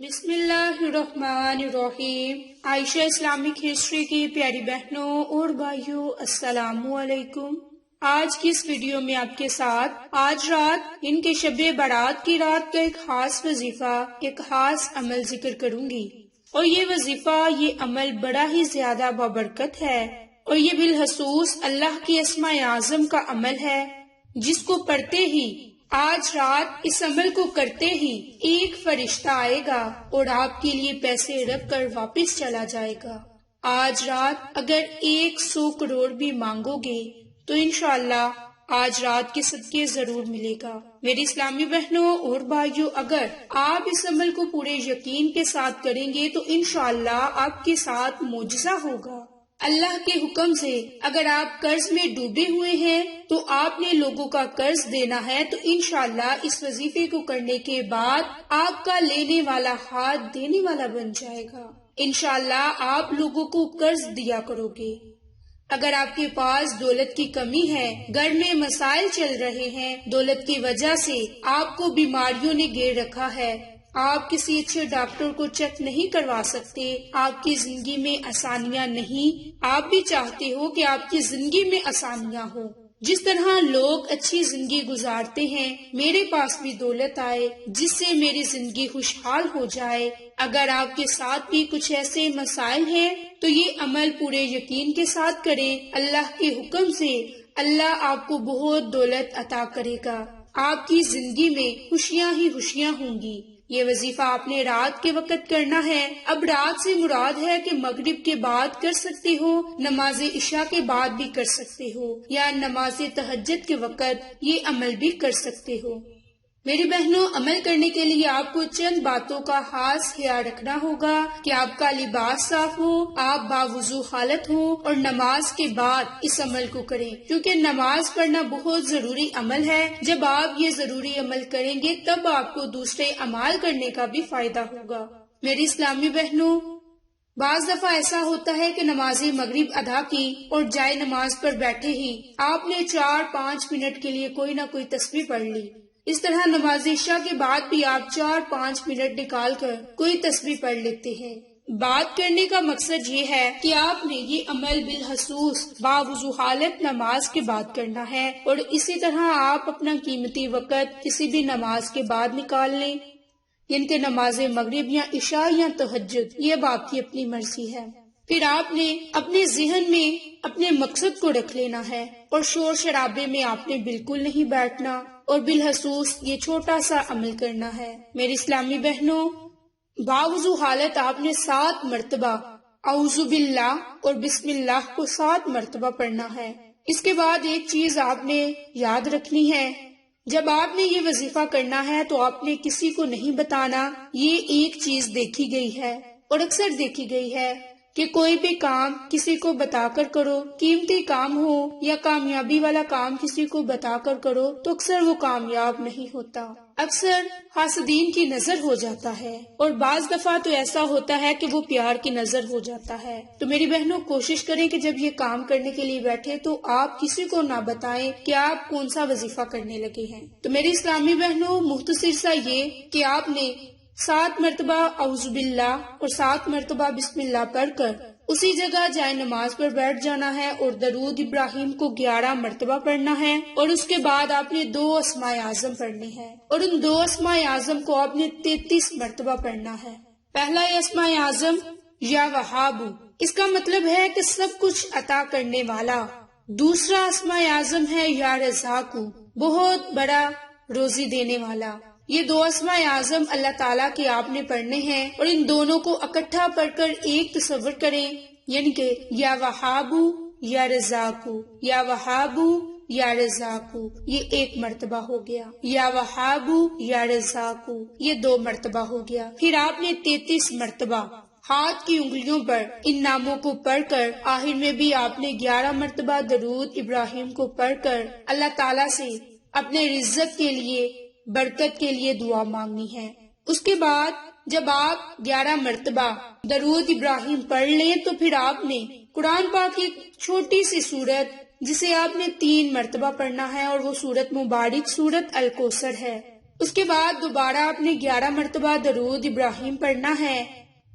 بسم اللہ الرحمن الرحیم۔ عائشہ اسلامک ہسٹری کی پیاری بہنوں اور بھائیوں، السلام علیکم۔ آج کی اس ویڈیو میں آپ کے ساتھ آج رات ان کے شب برات کی رات کا ایک خاص وظیفہ، ایک خاص عمل ذکر کروں گی، اور یہ وظیفہ، یہ عمل بڑا ہی زیادہ بابرکت ہے، اور یہ بالخصوص اللہ کی اسماء اعظم کا عمل ہے، جس کو پڑھتے ہی آج رات اس عمل کو کرتے ہی ایک فرشتہ آئے گا اور آپ کے لیے پیسے رکھ کر واپس چلا جائے گا۔ آج رات اگر 100 کروڑ بھی مانگو گے تو انشاءاللہ آج رات کے صدقے ضرور ملے گا۔ میری اسلامی بہنوں اور بھائیوں، اگر آپ اس عمل کو پورے یقین کے ساتھ کریں گے تو انشاءاللہ آپ کے ساتھ معجزہ ہوگا۔ اللہ کے حکم سے اگر آپ قرض میں ڈوبے ہوئے ہیں تو آپ نے لوگوں کا قرض دینا ہے، تو انشاءاللہ اس وظیفے کو کرنے کے بعد آپ کا لینے والا ہاتھ دینے والا بن جائے گا۔ انشاءاللہ آپ لوگوں کو قرض دیا کرو گے۔ اگر آپ کے پاس دولت کی کمی ہے، گھر میں مسائل چل رہے ہیں، دولت کی وجہ سے آپ کو بیماریوں نے گھیر رکھا ہے، آپ کسی اچھے ڈاکٹر کو چیک نہیں کروا سکتے، آپ کی زندگی میں آسانیاں نہیں، آپ بھی چاہتے ہو کہ آپ کی زندگی میں آسانیاں ہوں، جس طرح لوگ اچھی زندگی گزارتے ہیں، میرے پاس بھی دولت آئے جس سے میری زندگی خوشحال ہو جائے۔ اگر آپ کے ساتھ بھی کچھ ایسے مسائل ہیں تو یہ عمل پورے یقین کے ساتھ کریں، اللہ کے حکم سے اللہ آپ کو بہت دولت عطا کرے گا، آپ کی زندگی میں خوشیاں ہی خوشیاں ہوں گی۔ یہ وظیفہ آپ نے رات کے وقت کرنا ہے۔ اب رات سے مراد ہے کہ مغرب کے بعد کر سکتے ہو، نماز عشاء کے بعد بھی کر سکتے ہو، یا نماز تہجد کے وقت یہ عمل بھی کر سکتے ہو۔ میری بہنوں، عمل کرنے کے لیے آپ کو چند باتوں کا خاص خیال رکھنا ہوگا کہ آپ کا لباس صاف ہو، آپ باوضو حالت ہو، اور نماز کے بعد اس عمل کو کریں، کیونکہ نماز پڑھنا بہت ضروری عمل ہے۔ جب آپ یہ ضروری عمل کریں گے تب آپ کو دوسرے اعمال کرنے کا بھی فائدہ ہوگا۔ میری اسلامی بہنوں، بعض دفعہ ایسا ہوتا ہے کہ نماز مغرب ادا کی اور جائے نماز پر بیٹھے ہی آپ نے 4-5 منٹ کے لیے کوئی نہ کوئی تسبیح پڑھ لی۔ اس طرح نماز عشاء کے بعد بھی آپ 4-5 منٹ نکال کر کوئی تسبیح پڑھ لیتے ہیں۔ بات کرنے کا مقصد یہ ہے کہ آپ نے یہ عمل بالخصوص باوضو حالت نماز کے بعد کرنا ہے، اور اسی طرح آپ اپنا قیمتی وقت کسی بھی نماز کے بعد نکال لیں، یعنی کہ نماز مغرب یا عشاء یا تہجد، یہ اب آپ کی اپنی مرضی ہے۔ پھر آپ نے اپنے ذہن میں اپنے مقصد کو رکھ لینا ہے، اور شور شرابے میں آپ نے بالکل نہیں بیٹھنا، اور بالخصوص یہ چھوٹا سا عمل کرنا ہے۔ میری اسلامی بہنوں، باوضو حالت آپ نے 7 مرتبہ اعوذ باللہ اور بسم اللہ کو 7 مرتبہ پڑھنا ہے۔ اس کے بعد ایک چیز آپ نے یاد رکھنی ہے، جب آپ نے یہ وظیفہ کرنا ہے تو آپ نے کسی کو نہیں بتانا۔ یہ ایک چیز دیکھی گئی ہے اور اکثر دیکھی گئی ہے کہ کوئی بھی کام کسی کو بتا کر کرو، قیمتی کام ہو یا کامیابی والا کام کسی کو بتا کر کرو تو اکثر وہ کامیاب نہیں ہوتا، اکثر حاسدین کی نظر ہو جاتا ہے، اور بعض دفعہ تو ایسا ہوتا ہے کہ وہ پیار کی نظر ہو جاتا ہے۔ تو میری بہنوں، کوشش کریں کہ جب یہ کام کرنے کے لیے بیٹھے تو آپ کسی کو نہ بتائیں کہ آپ کون سا وظیفہ کرنے لگے ہیں۔ تو میری اسلامی بہنوں، مختصر سا یہ کہ آپ نے 7 مرتبہ اعوذ باللہ اور 7 مرتبہ بسم اللہ پڑھ کر اسی جگہ جائے نماز پر بیٹھ جانا ہے، اور درود ابراہیم کو 11 مرتبہ پڑھنا ہے، اور اس کے بعد آپ نے 2 اسماء اعظم پڑھنے ہیں، اور ان 2 اسماء اعظم کو آپ نے 33 مرتبہ پڑھنا ہے۔ پہلا اسماء اعظم یا وہاب، اس کا مطلب ہے کہ سب کچھ عطا کرنے والا۔ دوسرا اسماء اعظم ہے یا رزاق، بہت بڑا روزی دینے والا۔ یہ 2 اسماء اعظم اللہ تعالیٰ کے آپ نے پڑھنے ہیں، اور ان دونوں کو اکٹھا پڑھ کر ایک تصور کریں، یعنی کہ یا وہاب یا رزاق، یا وہاب یا رزاق، یہ 1 مرتبہ ہو گیا، یا وہاب یا رزاق یہ 2 مرتبہ ہو گیا۔ پھر آپ نے 33 مرتبہ ہاتھ کی انگلیوں پر ان ناموں کو پڑھ کر، آخر میں بھی آپ نے 11 مرتبہ درود ابراہیم کو پڑھ کر اللہ تعالیٰ سے اپنے رزق کے لیے، برکت کے لیے دعا مانگنی ہے۔ اس کے بعد جب آپ 11 مرتبہ درود ابراہیم پڑھ لیں تو پھر آپ نے قرآن پاک کی ایک چھوٹی سی سورت جسے آپ نے 3 مرتبہ پڑھنا ہے، اور وہ سورت مبارک سورت الکوثر ہے، اس کے بعد دوبارہ آپ نے 11 مرتبہ درود ابراہیم پڑھنا ہے،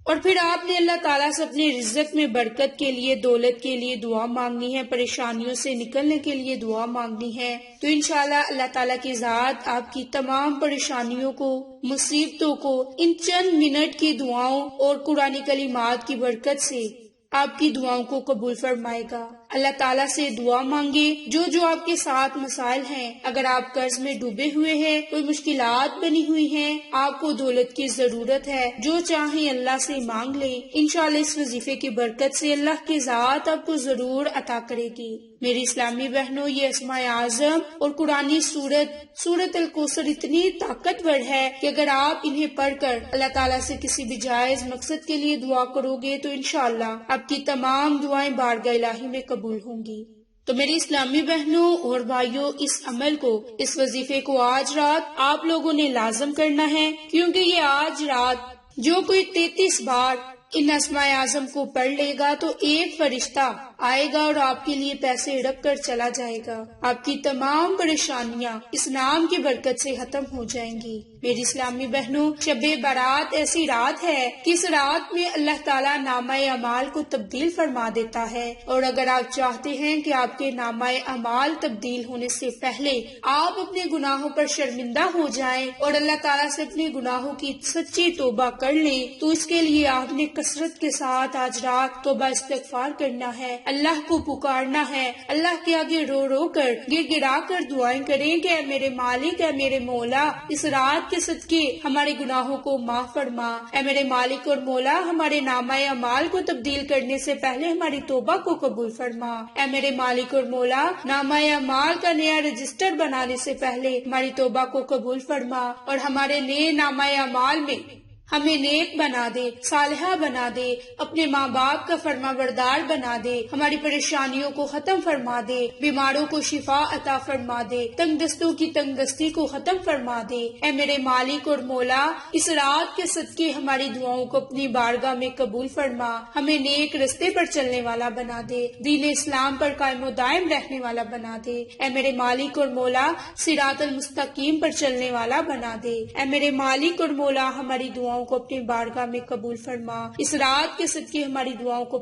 اور پھر آپ نے اللہ تعالیٰ سے اپنے رزق میں برکت کے لیے، دولت کے لیے دعا مانگنی ہے، پریشانیوں سے نکلنے کے لیے دعا مانگنی ہے۔ تو انشاءاللہ اللہ تعالیٰ کی ذات آپ کی تمام پریشانیوں کو، مصیبتوں کو ان چند منٹ کی دعاؤں اور قرآن کلمات کی برکت سے آپ کی دعاؤں کو قبول فرمائے گا۔ اللہ تعالیٰ سے دعا مانگے جو آپ کے ساتھ مسائل ہیں، اگر آپ قرض میں ڈوبے ہوئے ہیں، کوئی مشکلات بنی ہوئی ہیں، آپ کو دولت کی ضرورت ہے، جو چاہیں اللہ سے مانگ لیں، انشاءاللہ اس وظیفے کی برکت سے اللہ کی ذات آپ کو ضرور عطا کرے گی۔ میری اسلامی بہنوں، یہ اسماء اعظم اور قرآنی سورت الکوثر اتنی طاقتور ہے کہ اگر آپ انہیں پڑھ کر اللہ تعالیٰ سے کسی بھی جائز مقصد کے لیے دعا کرو گے تو انشاءاللہ آپ کی تمام دعائیں بارگاہ الہی میں قبول ہوں گی۔ تو میری اسلامی بہنوں اور بھائیوں، اس عمل کو، اس وظیفے کو آج رات آپ لوگوں نے لازم کرنا ہے، کیونکہ یہ آج رات جو کوئی 33 بار ان اسماء اعظم کو پڑھ لے گا تو ایک فرشتہ آئے گا اور آپ کے لیے پیسے رکھ کر چلا جائے گا۔ آپ کی تمام پریشانیاں اس نام کی برکت سے ختم ہو جائیں گی۔ میری اسلامی بہنوں، شب برات ایسی رات ہے کہ اس رات میں اللہ تعالیٰ نامہ اعمال کو تبدیل فرما دیتا ہے، اور اگر آپ چاہتے ہیں کہ آپ کے نامہ اعمال تبدیل ہونے سے پہلے آپ اپنے گناہوں پر شرمندہ ہو جائیں اور اللہ تعالیٰ سے اپنے گناہوں کی سچی توبہ کر لیں، تو اس کے لیے آپ نے کثرت کے ساتھ آج رات توبہ استغفار کرنا ہے، اللہ کو پکارنا ہے، اللہ کے آگے رو رو کر گر گرا کر دعائیں کریں کہ اے میرے مالک، اے میرے مولا، اس رات کے صدقے ہمارے گناہوں کو معاف فرما، اے میرے مالک اور مولا، ہمارے نامہ اعمال کو تبدیل کرنے سے پہلے ہماری توبہ کو قبول فرما، اے میرے مالک اور مولا، نامہ اعمال کا نیا رجسٹر بنانے سے پہلے ہماری توبہ کو قبول فرما، اور ہمارے نئے نامہ اعمال میں ہمیں نیک بنا دے، صالحہ بنا دے، اپنے ماں باپ کا فرما بردار بنا دے، ہماری پریشانیوں کو ختم فرما دے، بیماروں کو شفا عطا فرما دے، تنگ دستوں کی تنگ دستی کو ختم فرما دے۔ اے میرے مالک اور مولا، اس رات کے صدقے ہماری دعاؤں کو اپنی بارگاہ میں قبول فرما، ہمیں نیک رستے پر چلنے والا بنا دے، دین اسلام پر قائم و دائم رہنے والا بنا دے۔ اے میرے مالک اور مولا، صراط المستقیم پر چلنے والا بنا دے۔ اے میرے مالک اور مولا، ہماری دعاؤں کو اپنی بارگاہ میں قبول فرما، اس رات کے صدقے ہماری دعاؤں کو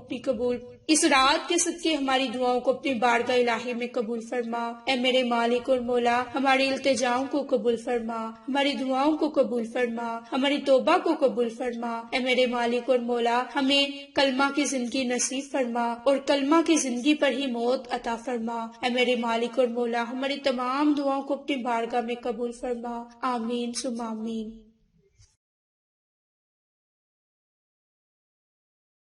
اپنی بارگاہ الہی میں قبول فرما۔ اے میرے مالک اور مولا، ہماری التجاؤں کو قبول فرما، ہماری دعاؤں کو قبول فرما، ہماری توبہ کو قبول فرما۔ اے میرے مالک اور مولا، ہمیں کلمہ کی زندگی نصیب فرما اور کلمہ کی زندگی پر ہی موت عطا فرما۔ اے میرے مالک اور مولا، ہماری تمام دعاؤں کو اپنی بارگاہ میں قبول فرما۔ آمین ثم آمین۔